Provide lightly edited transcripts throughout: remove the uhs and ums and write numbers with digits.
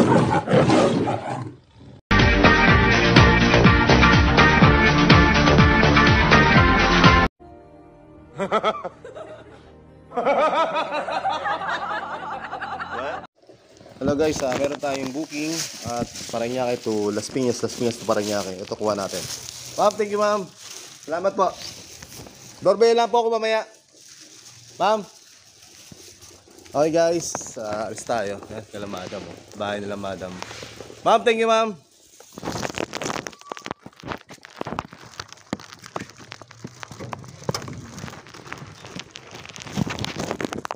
Hello guys, meron tayong booking at Parañaque to Las Piñas to Parañaque. Ito kuha natin. Ma'am, thank you ma'am. Salamat po. Doorbell lang po ako mamaya. Ma'am. Okay guys, alis tayo. Yan, kala madam. Bahay nila madam. Ma'am, thank you ma'am.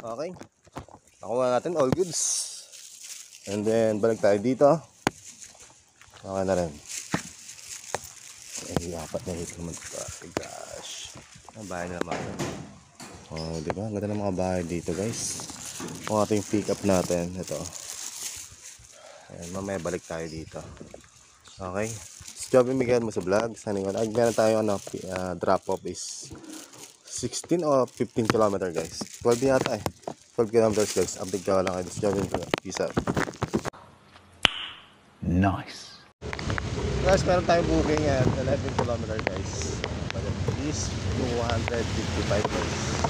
Okay. Nakuha natin all goods. And then balik tayo dito. Okay na rin. Ay, apat na hit naman ito. Oh gosh. Ang bahay na naman. Oh, diba? Ang ganda ng mga bahay dito guys. Kung ito yung pick up natin. Ito. Ayan, mamaya balik tayo dito. Okay. Si Joby Miguel mo sa vlog. Meron tayo drop off is 16 or 15 km guys. 12 yata eh. 12 kilometers guys. Update ka lang kayo. Si Joby Miguel. Peace out. Nice. Guys, meron tayong booking at 11 km guys. Is 255 guys.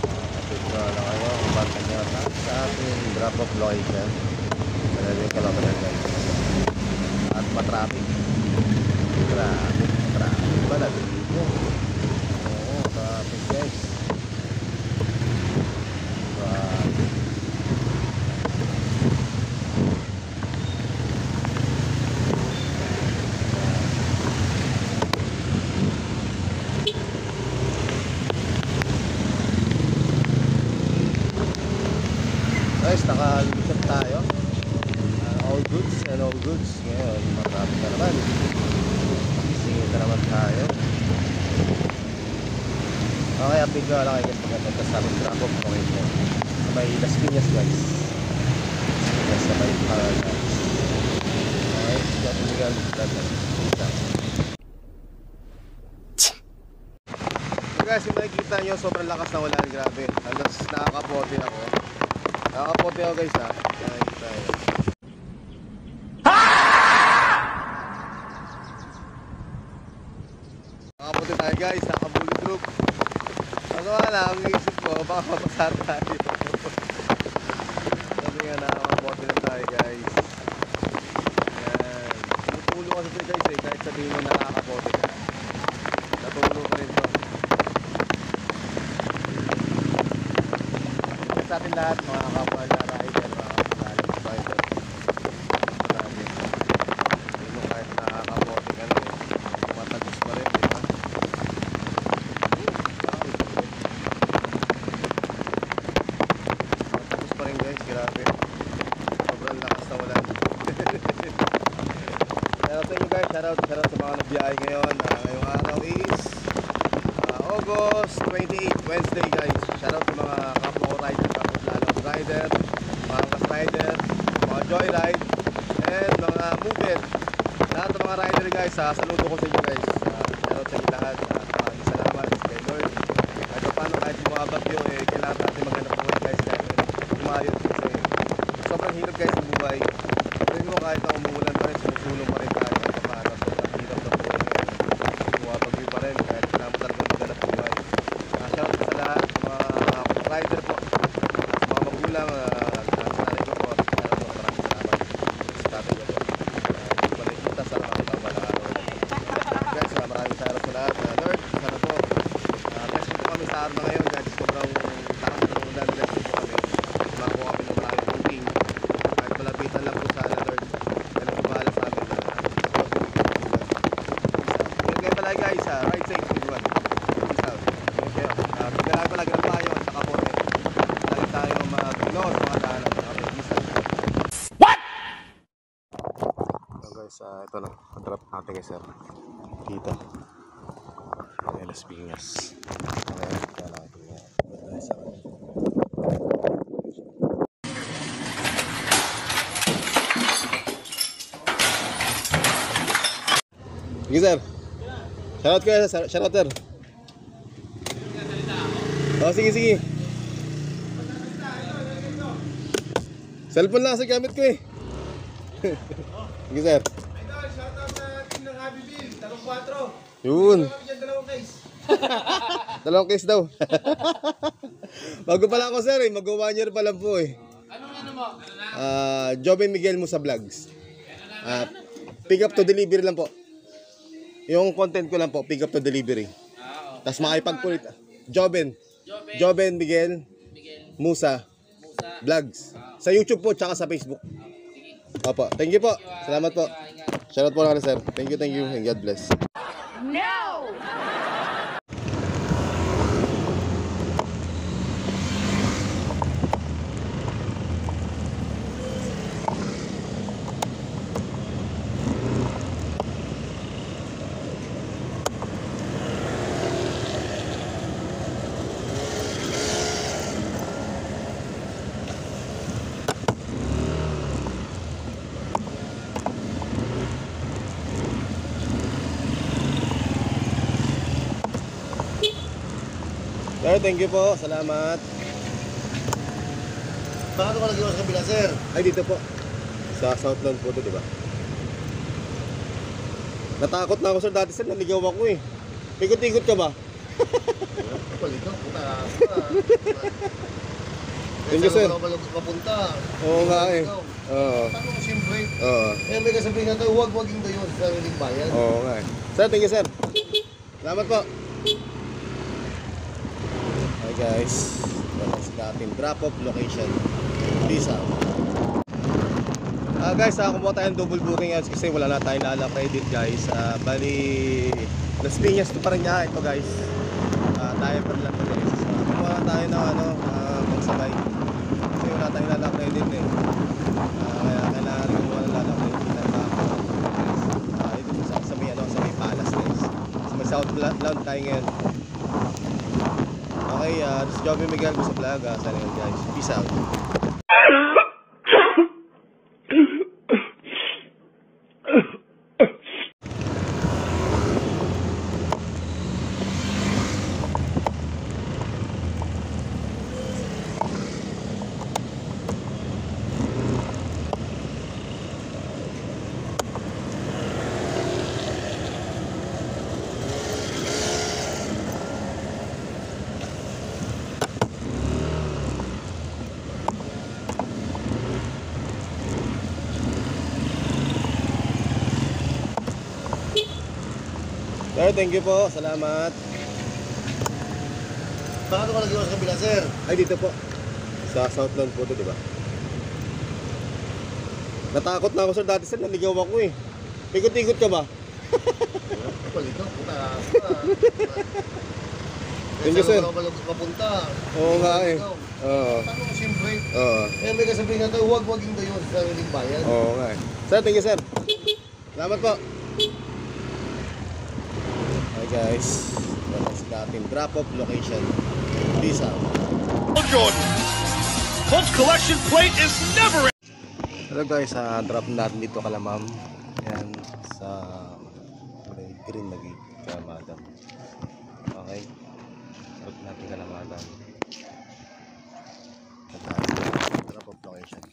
Update ko lang kayo. Banta nyo sa ating drop off location. 11 km guys. At matraffic. Traffic pala dito. Oo, traffic guys. Guys, nakalusot tayo. All goods and all goods. Ngayon, matraffic na naman. Sisingin na naman tayo. Okay, update ko lang kayo guys. Pagkapunta sa aming drop off location. Sa may Las Piñas guys. Sa may Parañaque. Okay, siya tumigal. So guys, yung makikita nyo, sobrang lakas na ulan. Grabe. Halos nakakapote ako. Nakakapote ako guys ha. Nakikita nyo. Nakapote tayo guys. Nakabulldrop. Ano nga lang, ang isip ko, baka mapasar tayo. Sabi nga nakakapote na tayo guys. Yan. Pinupulo kasi ito guys eh. Kahit sabihin mo nakakapote ka. Natulo pa rin to. Sa atin lahat, mga kapwa na rider, mga kapwa rider. Sabi, hindi mo kahit nakakapote ka na eh. Matagos pa rin, di ba? Matagos pa rin guys, grabe. Sobrang lakas na ulan. Shoutout sa inyo guys, shoutout sa mga nabiyahe ngayon. Ngayong araw is August 28, Wednesday guys. Shoutout sa mga kapwa ko rider, rider, mga rider, mga joyride, and mga movement. Lahat ng mga rider guys, saludo ko sa inyo guys. Shoutout sa inyo lahat. Maraming salamat kay Lord. Kahit paano, kahit bumabag yun, kailangan natin maghanap po guys. Kahit umayos kasi sobrang hirap guys ng buhay. Pwede mo kahit na umuulan pa rin, sumusulong pa rin tayo. Kahit paano, sobrang hirap ng buhay ngayon. Bumabag yun pa rin, kahit kailangan mo talagang maghanap buhay. Shoutout sa lahat, mga rider po. Lang sanay ko po. Maraming salamat sa tatay ko po. Hindi pa rin kita sa mga kabala araw. Guys, maraming salamat sa lahat. Lord, sana po. Blessed po kami sa araw na ngayon. Guys, sobrang lakas ng ulan. Blessed po kami. Makakuha kami ng maraming booking. Kahit malapitan lang po sana, Lord. Kaya po bahala sa amin. Ngayon pala guys, ride safe everyone. Peace out. Okay, pagkakaroon palagi ng payo at saka po tayo mag-inos, mga dahanan. Okay, peace out. What? So guys, ito lang. Drop natin guys sir. Dito. Okay, Las Piñas. Okay, kaya lang ito nga. Sige sir. Shoutout ko sir. Shoutout sir. Oh, sige. Cellphone lang sa gamit ko eh. Sige, sir. Idol, shoutout sa team ng Happy Bill, talong 4. Yun. Kami dyan, dalawang case. Dalawang case daw. Bago pala ako, sir, eh. Mag-1 year pa lang po, eh. Anong ano mo? Joven Miguel Musa Vlogs. Pick up to delivery lang po. Yung content ko lang po, pick up to delivery. Tapos makipagpulit. Joven Miguel Musa Vlogs. Sa YouTube po, tsaka sa Facebook. Opo, thank you po. Salamat po. Shoutout po lang, sir. Thank you, and God bless. No! Sir, thank you po. Salamat. Paano ka nag-iwas sa kabila, sir? Ay, dito po. Sa Southland po to, di ba? Natakot na ako, sir. Dati, sir, naligaw ako eh. Ikot-ikot ka ba? Palito, puta. Thank you, sir. Saan ka papunta? Oo nga eh. Oo. Tanong mo siyempre. Oo. Eh, may kasabihin na ito, huwag maging dayon sa sariling bayan. Oo nga eh. Sir, thank you, sir. Salamat po. Hi guys. That's the ating drop-off location. Peace out. Guys, kumuha tayong double booking guys kasi wala na tayong credit guys. Bali, Las Piñas to pa rin niya ito guys. Tayo pa lang to guys. Kumuha tayo ng magsabay. Kasi wala tayong credit eh. Kaya kailangan rin kumuha ng credit. Ito sa may sa may Palace guys. Sa may Southland tayo ngayon. Okay, this is Joven Miguel Musa Vlog. Sana yun guys. Peace out. Sir, thank you po. Salamat. Paano ka nag-iwas sa kabila, sir? Ay, dito po. Sa Southland po to, di ba? Natakot na ako, sir. Dati, sir, naligaw ako eh. Ikot-ikot ka ba? Palito, puta. Thank you, sir. Saan ka papunta? Oo nga eh. Oo. Tanong mo siyempre. Oo. Eh, may kasabihin na ito, huwag maging dayon sa sariling bayan. Oo nga eh. Sir, thank you, sir. Salamat po. Hi guys. That's the ating drop-off location. Peace out. Jordan. Colts collection plate is never. Hello guys, drop natin dito Kalamam. Yan sa may green na gate Kalamatan. Okay. Drop natin Kalamatan. Drop off location.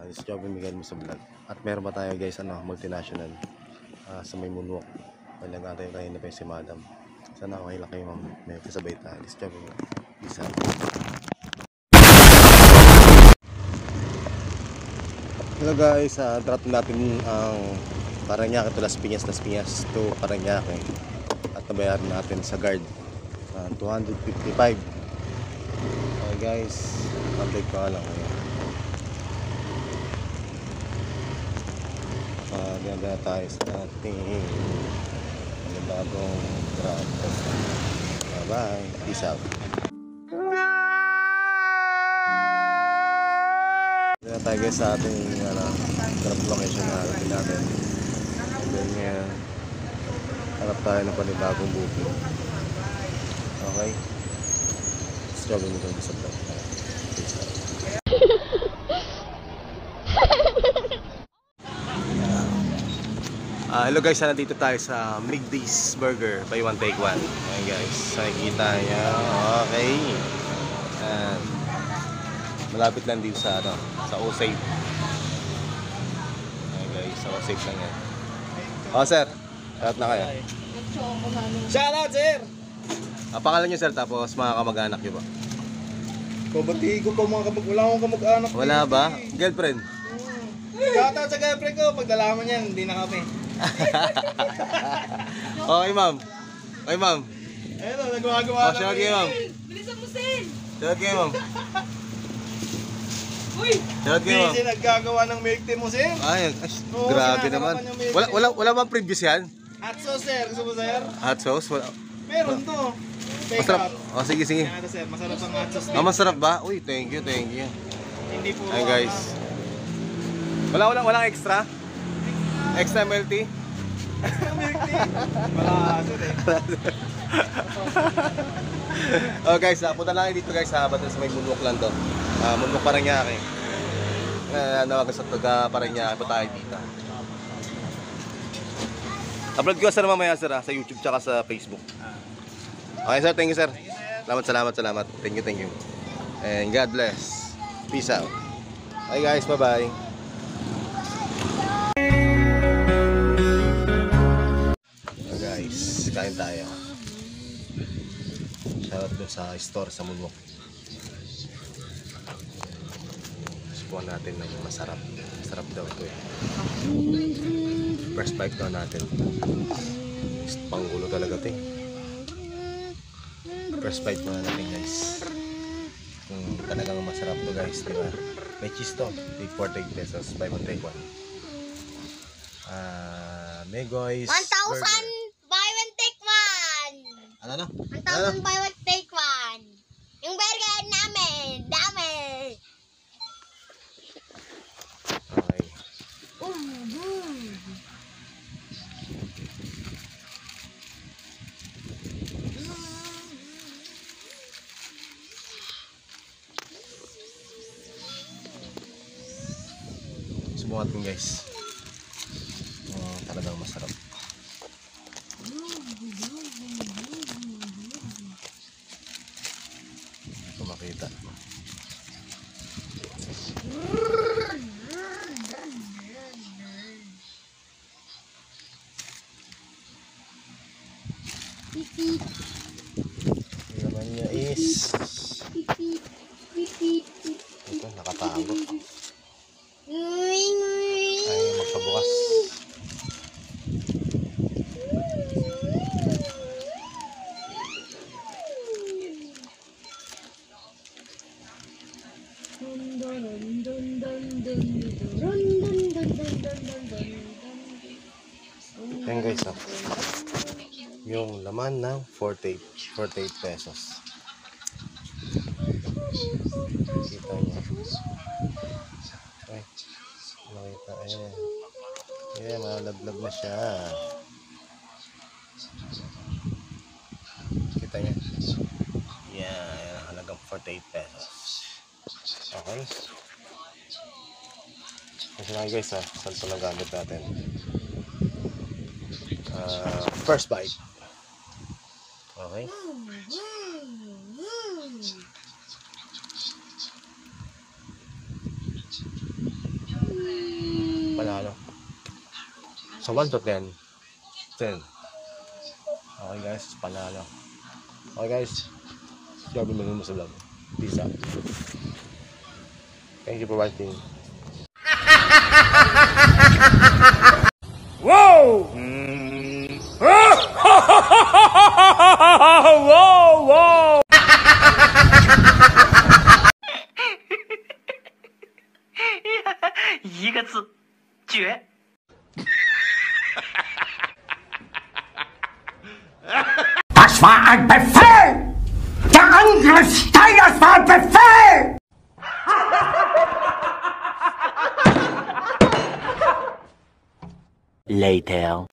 This is Joven Miguel Musa Vlog. At meron pa tayo guys multinational sa may moonwalk. Walang natin kayo na pa si Madam. Sana okay lang kayo ma'am. May kasabay tayo. This is Joven Miguel. Peace out. Hello guys, drop natin ang Parañaque to Las Piñas to Parañaque at nabayaran natin sa guard 255. Okay guys, update ko lang ngayon. Ganda tayo sa ating bagong drop. Bye bye, peace out. Kaya tayo guys sa ating drop location na natin. And then ngayon, harap tayo ng panibagong booking. Okay? Struggle mo kung sa vlog. Hello guys, nandito tayo sa Migdis Burger buy one take one. Okay guys, nakikita niya. Okay. Malapit lang dito sa sa Osay. So, safe lang yan. Sir. Shoutout na kayo. Shoutout, sir! Pangalan nyo, sir, tapos mga kamag-anak nyo ba? Pabati ko pa mga wala akong kamag-anak. Wala ba? Girlfriend? Shoutout sa girlfriend ko. Pag nalaman yan, hindi na kami. Okay, ma'am. Okay, ma'am. Ayun o, nagwagawa na. Shoutout kayo, ma'am. Bilisan mo, Sen! Shoutout kayo, ma'am. Uy! Shoutout kayo, ma'am. Busy nagkagawa ng milk tea mo, sir. Ay, Oo, grabe naman. sinasarapan yung milk Wala bang previous yan? Hot sauce, sir. Gusto mo, sir? Hot sauce? Wala. Meron to. Take Masarap. out. Sige, sige. Kaya ito, sir. Masarap ang hot sauce. Masarap ba? Uy, thank you. Hindi po. Ay, guys. Walang extra? Extra milk tea? Milk tea. Wala, sir eh. Oh guys, punta lang kayo dito guys sa Batas may Moonwalk lang to. Moonwalk Paranaque. Nawagan sa taga Paranaque po tayo dito. Upload ko sir mamaya sir sa YouTube tsaka sa Facebook. Okay sir, thank you sir. Salamat. Thank you. And God bless. Peace out. Bye guys, bye-bye. Oh guys, kain tayo. Shoutout dun sa store sa Moonwalk. Subukan natin ng masarap. Masarap daw ito eh. First bite daw natin. Panggulo talaga ito eh. First bite muna natin guys. Kung talagang masarap to guys, diba? May cheese to. Take 48 pesos. Buy one take one. Megoy's 1,000 buy one take one! Ano? 1,000 buy one take one! Yung burger namin! Dami! Okay. Subukan natin guys. Talagang masarap. Ito makita. Yung naman niya is ito, nakatago. Ay, magpabukas. Ayan guys, yung laman ng 48 pesos. Kita niya. Ay, makita. Ayan. Ayan, malaglag na siya. Kita niya. Yan, halagang 48 pesos. Okay. Kasi na guys saan ito nagamit natin. First bite. Okay. Panalo. So 1 to 10. 10. Okay guys, panalo. Okay guys. Sabi mo sa vlog. Peace out. Thank you for watching. Whoa! Whoa! 一个字，绝。Das war ein Befehl! Der Angriff Steiners war ein Befehl! Later.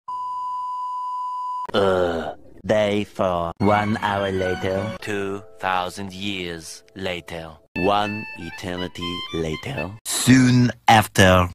Day 4. 1 hour later. 2,000 years later. 1 eternity later. Soon after.